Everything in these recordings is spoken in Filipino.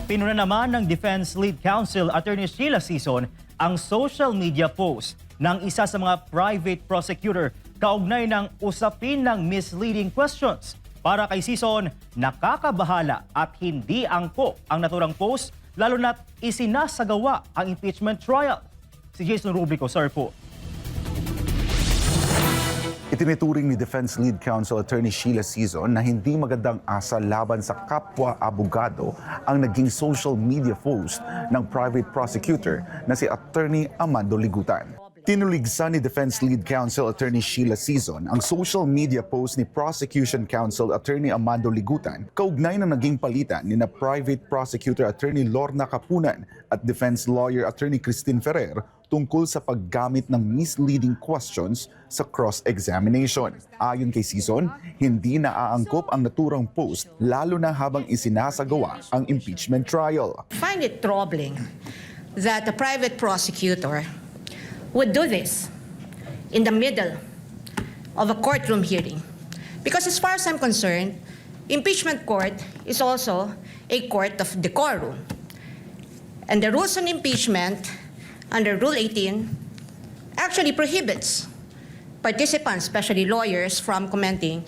Pinuna naman ng Defense Lead Counsel Attorney Sheila Sison ang social media post ng isa sa mga private prosecutor kaugnay ng usapin ng misleading questions. Para kay Sison, nakakabahala at hindi angkop ang naturang post lalo na't isinasagawa ang impeachment trial. Si Jason Rubrico, sir po. Itinuturing ni Defense Lead Counsel Attorney Sheila Sison na hindi magandang asa laban sa kapwa-abogado ang naging social media post ng private prosecutor na si Attorney Amando Ligutan. Tinuligsan ni Defense Lead Counsel Attorney Sheila Sison ang social media post ni Prosecution Counsel Attorney Amando Ligutan kaugnay ng naging palitan ni na Private Prosecutor Attorney Lorna Capunan at Defense Lawyer Attorney Christine Ferrer tungkol sa paggamit ng misleading questions sa cross-examination. Ayon kay Sison, hindi naaangkop ang naturang post lalo na habang isinasagawa ang impeachment trial. I find it troubling that the private prosecutor would do this in the middle of a courtroom hearing. Because as far as I'm concerned, impeachment court is also a court of decorum. And the rules on impeachment under Rule 18 actually prohibits participants, especially lawyers, from commenting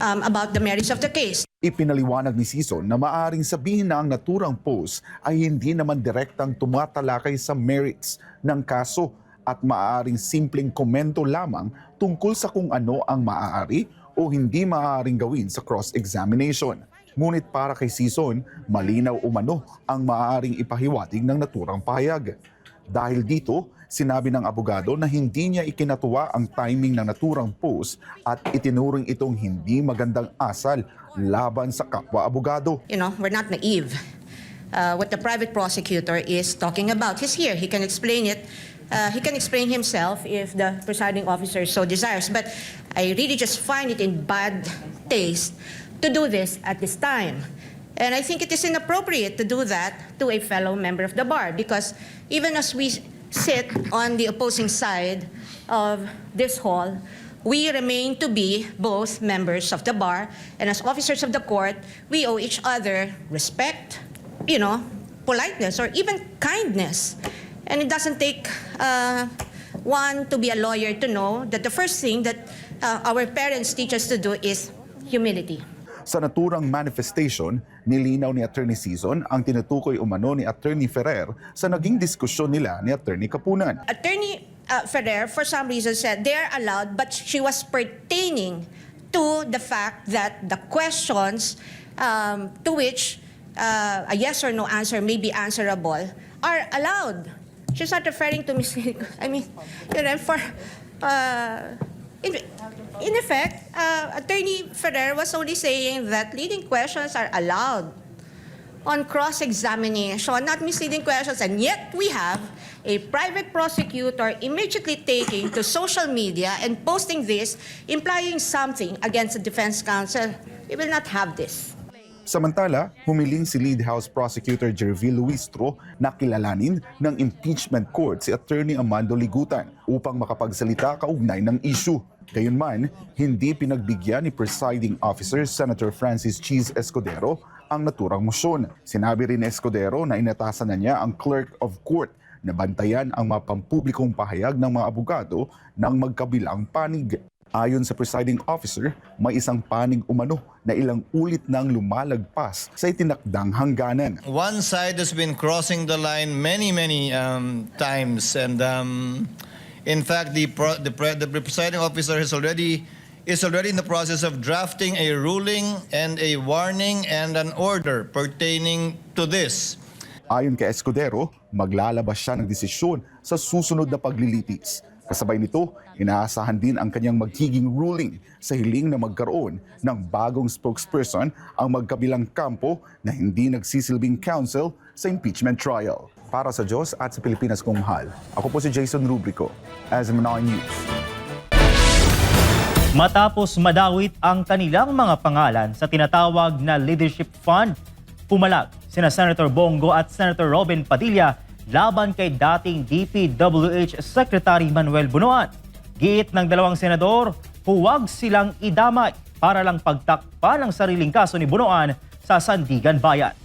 about the merits of the case. Ipinaliwanag ni Sison na maaaring sabihin na ang naturang post ay hindi naman direktang tumatalakay sa merits ng kaso at maaaring simpleng komento lamang tungkol sa kung ano ang maaari o hindi maaaring gawin sa cross-examination. Ngunit para kay Sison, malinaw umano ang maaaring ipahiwatig ng naturang pahayag. Dahil dito, sinabi ng abogado na hindi niya ikinatuwa ang timing ng naturang post at itinuring itong hindi magandang asal laban sa kapwa-abogado. You know, we're not naive. What the private prosecutor is talking about, he's here. He can explain it. He can explain himself if the presiding officer so desires. But I really just find it in bad taste to do this at this time. And I think it is inappropriate to do that to a fellow member of the bar because even as we sit on the opposing side of this hall, we remain to be both members of the bar, and as officers of the court, we owe each other respect, politeness, or even kindness. And it doesn't take one to be a lawyer to know that the first thing that our parents teach us to do is humility. Sa naturang manifestation, nilinaw ni Attorney Sison ang tinutukoy umano ni Attorney Ferrer sa naging diskusyon nila ni Attorney Capunan. Attorney Ferrer, for some reason, said they are allowed, but she was pertaining to the fact that the questions to which a yes or no answer may be answerable are allowed. She's not referring to misleading. I mean, in effect, Attorney Ferrer was only saying that leading questions are allowed on cross-examination, not misleading questions, and yet we have a private prosecutor immediately taking to social media and posting this, implying something against the defense counsel. We will not have this. Samantala, humiling si Lead House Prosecutor Jervil Luistro na kilalanin ng impeachment court si Attorney Amando Ligutan upang makapagsalita kaugnay ng issue. Gayunman, hindi pinagbigyan ni Presiding Officer Senator Francis Cheese Escudero ang naturang motion. Sinabi rin ni Escudero na inatasan na niya ang Clerk of Court na bantayan ang mga pampublikong pahayag ng mga abogado ng magkabilang panig. Ayon sa presiding officer, may isang panig umano na ilang ulit nang lumalagpas sa itinakdang hangganan. One side has been crossing the line many times, and in fact, the presiding officer is already in the process of drafting a ruling and a warning and an order pertaining to this. Ayon kay Escudero, maglalabas siya ng desisyon sa susunod na paglilitis. Kasabay nito, inaasahan din ang kanyang magiging ruling sa hiling na magkaroon ng bagong spokesperson ang magkabilang kampo na hindi nagsisilbing counsel sa impeachment trial. Para sa Diyos at sa Pilipinas kong mahal, ako po si Jason Rubrico, SMNI News. Matapos madawit ang kanilang mga pangalan sa tinatawag na Leadership Fund, pumalag sina Senator Bongo at Senator Robin Padilla laban kay dating DPWH Secretary Manuel Bunuan. Giit ng dalawang senador, huwag silang idamay para lang pagtakpan ang sariling kaso ni Bunuan sa Sandigan Bayan.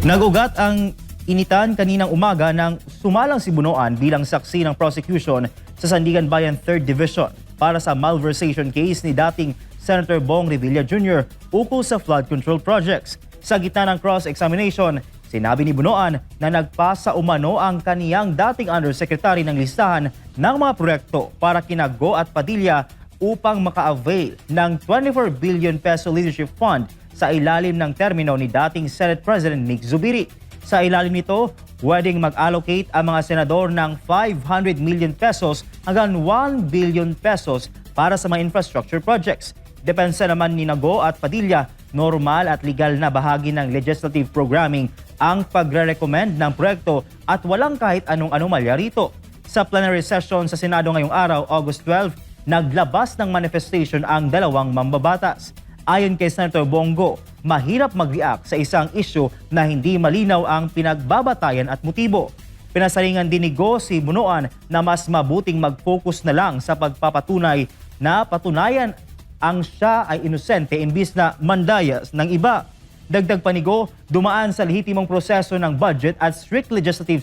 Nagugat ang initan kaninang umaga nang sumalang si Bunoan bilang saksi ng prosecution sa Sandigan Bayan 3rd Division para sa malversation case ni dating Senator Bong Revilla Jr. ukol sa flood control projects. Sa gitna ng cross-examination, sinabi ni Bunoan na nagpasa umano ang kaniyang dating undersecretary ng listahan ng mga proyekto para kina Go at Padilla upang maka-avail ng 24 billion peso leadership fund sa ilalim ng termino ni dating Senate President Nick Zubiri. Sa ilalim nito, pwedeng mag-allocate ang mga senador ng 500 million pesos hanggang 1 billion pesos para sa mga infrastructure projects. Depensa naman ni Go at Padilla, normal at legal na bahagi ng legislative programming ang pagre-recommend ng proyekto at walang kahit anong anomalya rito. Sa plenary session sa Senado ngayong araw, August 12, naglabas ng manifestation ang dalawang mambabatas. Ayon kay Senator Bongo, mahirap mag-react sa isang issue na hindi malinaw ang pinagbabatayan at motibo. Pinasaringan din ni Go si Bunoan na mas mabuting mag-focus na lang sa pagpapatunay na patunayan ang siya ay inosente imbis na mandayas ng iba. Dagdag pa ni Go, dumaan sa lehitimong proseso ng budget at strict legislative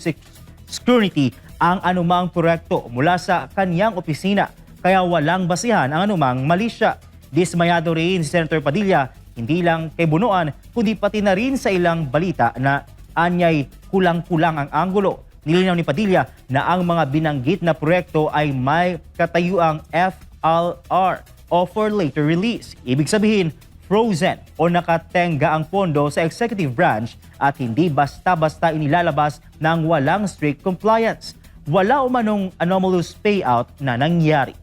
scrutiny ang anumang proyekto mula sa kanyang opisina, kaya walang basihan ang anumang mali siya. Dismayado rin si Senator Padilla, hindi lang kay Bunoan, kundi pati na rin sa ilang balita na anyay kulang-kulang ang anggulo. Nilinaw ni Padilla na ang mga binanggit na proyekto ay may katayuang FLR o for later release. Ibig sabihin, frozen o nakatenga ang pondo sa executive branch at hindi basta-basta inilalabas ng walang strict compliance. Wala umanong anomalous payout na nangyari.